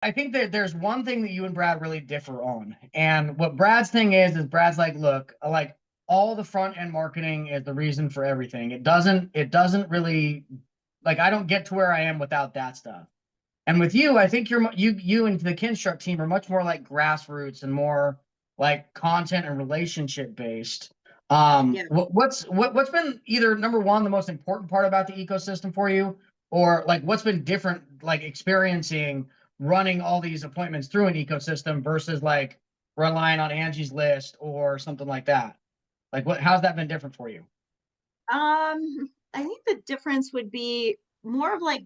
I think that there's one thing that you and Brad really differ on. And what Brad's thing is Brad's like, look, like all the front end marketing is the reason for everything. It doesn't really like I don't get to where I am without that stuff. And with you, I think you and the Kinstruct team are much more like grassroots and more like content and relationship based. Yeah. What's been either number one, the most important part about the ecosystem for you, or like what's been different, like experiencing running all these appointments through an ecosystem versus like relying on Angie's List or something like that? Like how's that been different for you? I think the difference would be more of like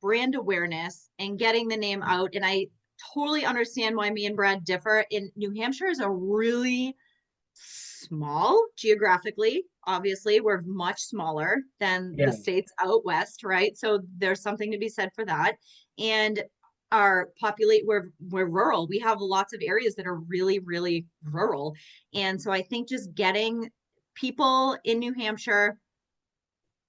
brand awareness and getting the name out. And I totally understand why me and Brad differ. In New Hampshire is a really small geographically. Obviously, we're much smaller than the Yeah. states out west, right? So there's something to be said for that. And our populate we're rural. We have lots of areas that are really, really rural. And so I think just getting people in New Hampshire,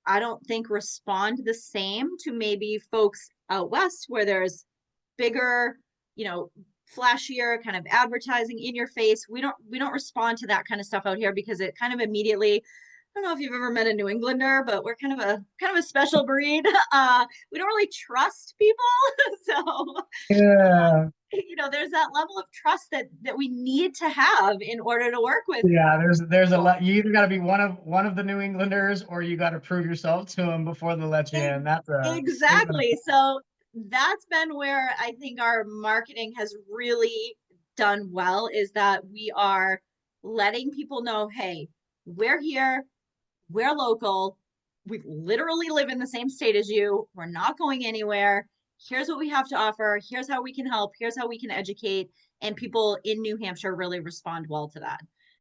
I don't think respond the same to maybe folks out west where there's bigger, you know, flashier kind of advertising in your face. We don't respond to that kind of stuff out here because it kind of immediately, I don't know if you've ever met a New Englander, but we're kind of a special breed. We don't really trust people. So Yeah. there's that level of trust that we need to have in order to work with Yeah, there's a people. lot. You either got to be one of the New Englanders, or you got to prove yourself to them before they let you in. There's a Exactly. So that's been where I think our marketing has really done well is that we are letting people know, hey, we're here, we're local, we literally live in the same state as you, we're not going anywhere. Here's what we have to offer. Here's how we can help. Here's how we can educate. And people in New Hampshire really respond well to that.